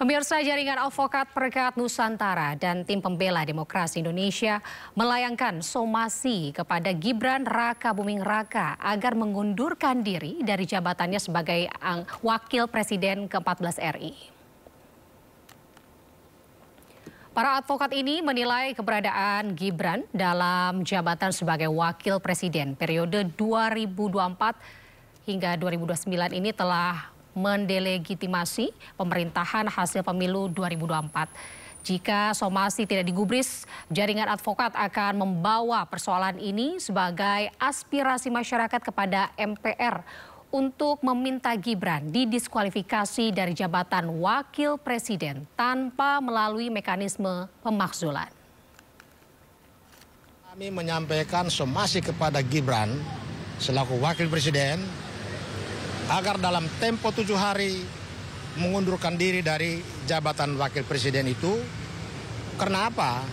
Pemirsa, jaringan advokat Perekat Nusantara dan tim pembela demokrasi Indonesia melayangkan somasi kepada Gibran Rakabuming Raka agar mengundurkan diri dari jabatannya sebagai Wakil Presiden ke-14 RI. Para advokat ini menilai keberadaan Gibran dalam jabatan sebagai Wakil Presiden periode 2024 hingga 2029 ini telah mendelegitimasi pemerintahan hasil pemilu 2024. Jika somasi tidak digubris, jaringan advokat akan membawa persoalan ini sebagai aspirasi masyarakat kepada MPR untuk meminta Gibran didiskualifikasi dari jabatan Wakil Presiden tanpa melalui mekanisme pemakzulan. Kami menyampaikan somasi kepada Gibran selaku Wakil Presiden agar dalam tempo 7 hari mengundurkan diri dari jabatan Wakil Presiden itu. Karena apa?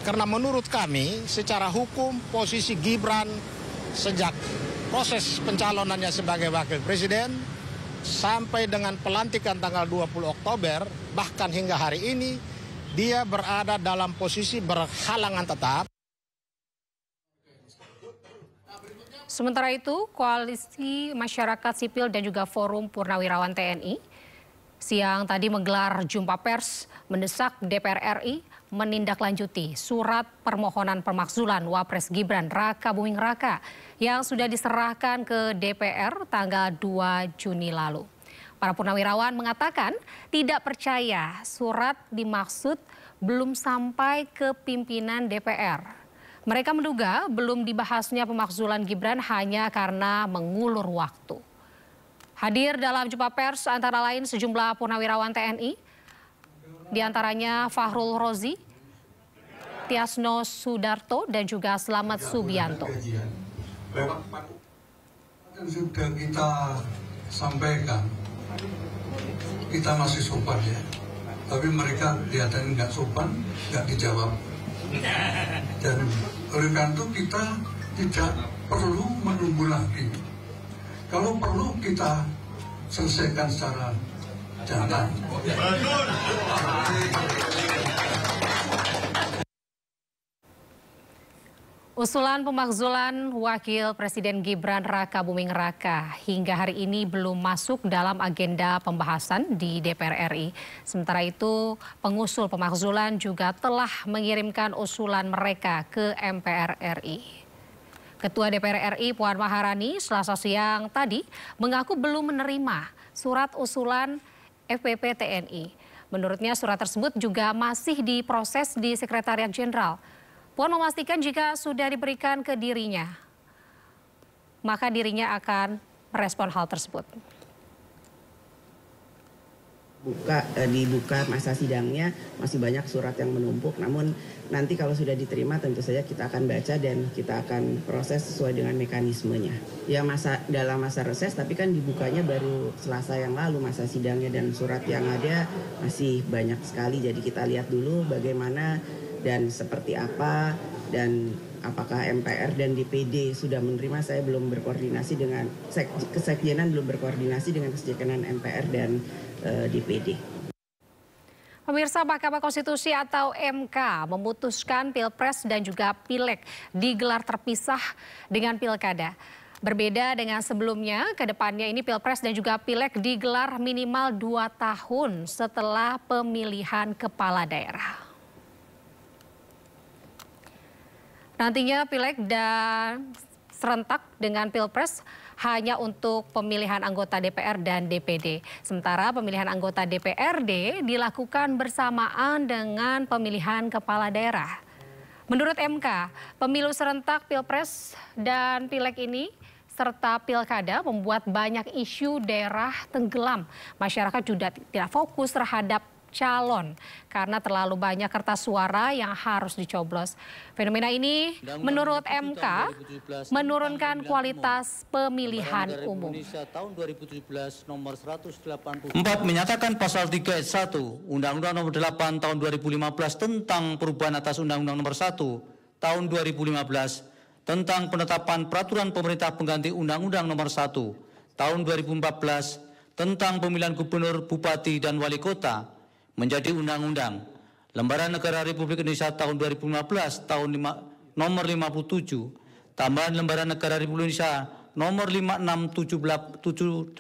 Karena menurut kami secara hukum posisi Gibran sejak proses pencalonannya sebagai Wakil Presiden sampai dengan pelantikan tanggal 20 Oktober bahkan hingga hari ini dia berada dalam posisi berhalangan tetap. Sementara itu, Koalisi Masyarakat Sipil dan juga Forum Purnawirawan TNI siang tadi menggelar jumpa pers mendesak DPR RI menindaklanjuti surat permohonan pemakzulan Wapres Gibran Rakabuming Raka yang sudah diserahkan ke DPR tanggal 2 Juni lalu. Para purnawirawan mengatakan tidak percaya surat dimaksud belum sampai ke pimpinan DPR. Mereka menduga belum dibahasnya pemakzulan Gibran hanya karena mengulur waktu. Hadir dalam jumpa pers antara lain sejumlah purnawirawan TNI, diantaranya Fahrul Rozi, Tiasno Sudarto, dan juga Slamet Subianto. Sudah kita sampaikan, kita masih sopan ya, tapi mereka kelihatan nggak sopan, nggak dijawab. Dan oleh karena itu kita tidak perlu menunggu lagi. Kalau perlu kita selesaikan secara jantan. Usulan pemakzulan Wakil Presiden Gibran Rakabuming Raka hingga hari ini belum masuk dalam agenda pembahasan di DPR RI. Sementara itu, pengusul pemakzulan juga telah mengirimkan usulan mereka ke MPR RI. Ketua DPR RI Puan Maharani Selasa siang tadi mengaku belum menerima surat usulan FPP TNI. Menurutnya surat tersebut juga masih diproses di Sekretariat Jenderal. Puan memastikan jika sudah diberikan ke dirinya, maka dirinya akan merespon hal tersebut. Dibuka masa sidangnya masih banyak surat yang menumpuk, namun nanti kalau sudah diterima tentu saja kita akan baca dan kita akan proses sesuai dengan mekanismenya. Ya dalam masa reses, tapi kan dibukanya baru Selasa yang lalu masa sidangnya dan surat yang ada masih banyak sekali. Jadi kita lihat dulu bagaimana dan seperti apa dan apakah MPR dan DPD sudah menerima. Saya belum berkoordinasi dengan Kesekjenan, belum berkoordinasi dengan Kesekjenan MPR dan DPD. Pemirsa, Mahkamah Konstitusi atau MK memutuskan Pilpres dan juga Pileg digelar terpisah dengan Pilkada. Berbeda dengan sebelumnya, ke depannya ini Pilpres dan juga Pileg digelar minimal 2 tahun setelah pemilihan kepala daerah. Nantinya Pileg dan serentak dengan Pilpres hanya untuk pemilihan anggota DPR dan DPD. Sementara pemilihan anggota DPRD dilakukan bersamaan dengan pemilihan kepala daerah. Menurut MK, pemilu serentak Pilpres dan Pileg ini serta Pilkada membuat banyak isu daerah tenggelam. Masyarakat juga tidak fokus terhadap calon karena terlalu banyak kertas suara yang harus dicoblos. Fenomena ini menurut MK menurunkan kualitas pemilihan umum. 4 menyatakan pasal 3 ayat 1 Undang-Undang Nomor 8 Tahun 2015 tentang perubahan atas Undang-Undang Nomor 1 Tahun 2015 tentang penetapan peraturan pemerintah pengganti Undang-Undang Nomor 1 Tahun 2014 tentang pemilihan gubernur, bupati, dan wali kota menjadi undang-undang. Lembaran Negara Republik Indonesia tahun 2015 nomor 57, tambahan Lembaran Negara Republik Indonesia nomor 5678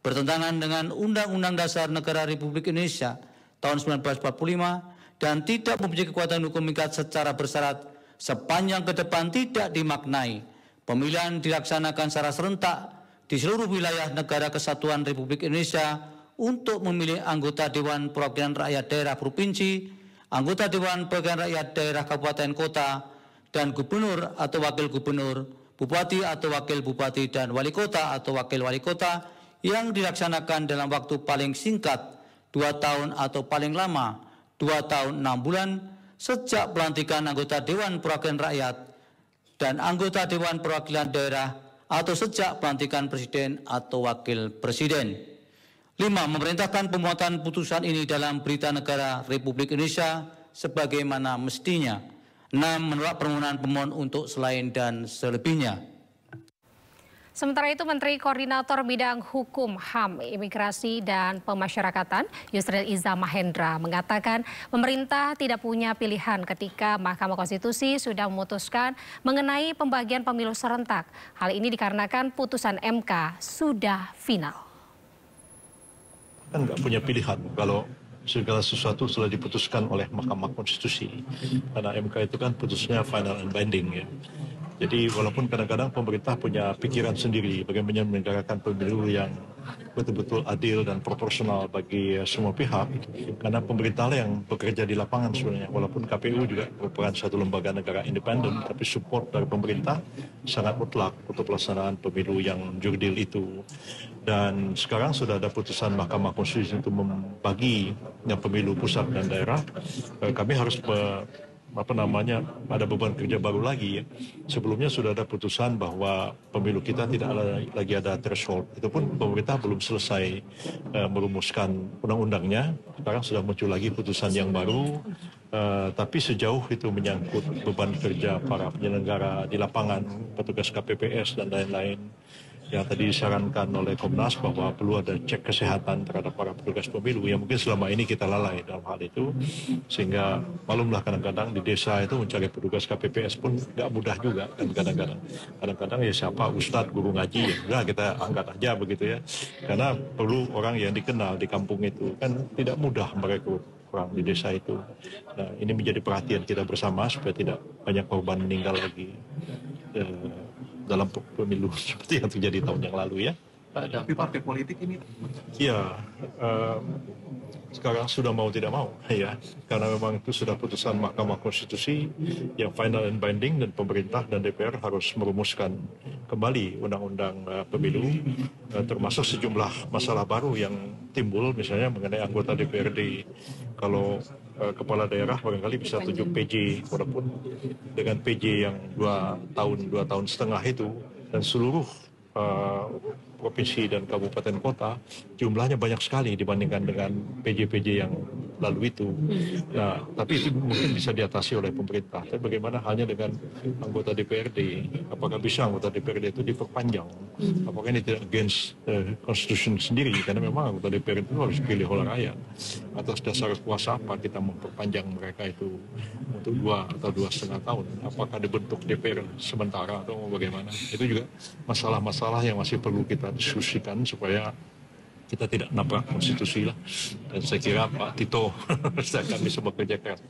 bertentangan dengan Undang-Undang Dasar Negara Republik Indonesia tahun 1945 dan tidak mempunyai kekuatan hukum mengikat secara bersyarat sepanjang ke depan tidak dimaknai pemilihan dilaksanakan secara serentak di seluruh wilayah Negara Kesatuan Republik Indonesia untuk memilih anggota Dewan Perwakilan Rakyat Daerah Provinsi, anggota Dewan Perwakilan Rakyat Daerah Kabupaten Kota, dan Gubernur atau Wakil Gubernur, Bupati atau Wakil Bupati, dan Wali Kota atau Wakil Wali Kota yang dilaksanakan dalam waktu paling singkat 2 tahun atau paling lama 2 tahun 6 bulan sejak pelantikan anggota Dewan Perwakilan Rakyat dan anggota Dewan Perwakilan Daerah atau sejak pelantikan Presiden atau Wakil Presiden. 5. Memerintahkan pemuatan putusan ini dalam Berita Negara Republik Indonesia sebagaimana mestinya. 6. Menolak permohonan pemohon untuk selain dan selebihnya. Sementara itu, Menteri Koordinator Bidang Hukum, HAM, Imigrasi, dan Pemasyarakatan, Yusril Iza Mahendra, mengatakan pemerintah tidak punya pilihan ketika Mahkamah Konstitusi sudah memutuskan mengenai pembagian pemilu serentak. Hal ini dikarenakan putusan MK sudah final. Kan nggak punya pilihan kalau segala sesuatu sudah diputuskan oleh Mahkamah Konstitusi. Karena MK itu kan putusnya final and binding ya. Jadi walaupun kadang-kadang pemerintah punya pikiran sendiri bagaimana menyelenggarakan pemilu yang betul-betul adil dan proporsional bagi semua pihak, karena pemerintah yang bekerja di lapangan sebenarnya, walaupun KPU juga merupakan satu lembaga negara independen, tapi support dari pemerintah sangat mutlak untuk pelaksanaan pemilu yang jurdil itu. Dan sekarang sudah ada putusan Mahkamah Konstitusi untuk membagi pemilu pusat dan daerah. Kami harus ada beban kerja baru lagi ya. Sebelumnya sudah ada putusan bahwa pemilu kita tidak lagi ada threshold. Itu pun pemerintah belum selesai merumuskan undang-undangnya. Sekarang sudah muncul lagi putusan yang baru. Tapi sejauh itu menyangkut beban kerja para penyelenggara di lapangan, petugas KPPS dan lain-lain, yang tadi disarankan oleh Komnas bahwa perlu ada cek kesehatan terhadap para petugas pemilu yang mungkin selama ini kita lalai dalam hal itu, sehingga malumlah kadang-kadang di desa itu mencari petugas KPPS pun nggak mudah juga kan, kadang-kadang ya siapa ustadz guru ngaji ya udah kita angkat aja begitu ya, karena perlu orang yang dikenal di kampung itu, kan tidak mudah merekrut orang di desa itu. Nah, ini menjadi perhatian kita bersama supaya tidak banyak korban meninggal lagi dalam pemilu seperti yang terjadi tahun yang lalu ya. Tapi partai politik ini? Ya, sekarang sudah mau tidak mau ya, karena memang itu sudah putusan Mahkamah Konstitusi yang final and binding, dan pemerintah dan DPR harus merumuskan kembali undang-undang pemilu, termasuk sejumlah masalah baru yang timbul, misalnya mengenai anggota DPRD. Kalau kepala daerah barangkali bisa tunjuk PJ, walaupun dengan PJ yang 2 tahun setengah itu, dan seluruh provinsi dan kabupaten kota jumlahnya banyak sekali dibandingkan dengan PJ-PJ yang lalu itu. Nah, tapi itu mungkin bisa diatasi oleh pemerintah. Tapi bagaimana hanya dengan anggota DPRD? Apakah bisa anggota DPRD itu diperpanjang? Apakah ini tidak against Constitution sendiri? Karena memang anggota DPRD itu harus dipilih oleh rakyat. Atas dasar kuasa apa kita memperpanjang mereka itu untuk 2 atau 2,5 tahun? Apakah dibentuk DPR sementara atau bagaimana? Itu juga masalah-masalah yang masih perlu kita diskusikan supaya kita tidak nabrak konstitusi lah. Dan saya kira Pak Tito akan bisa bekerja keras.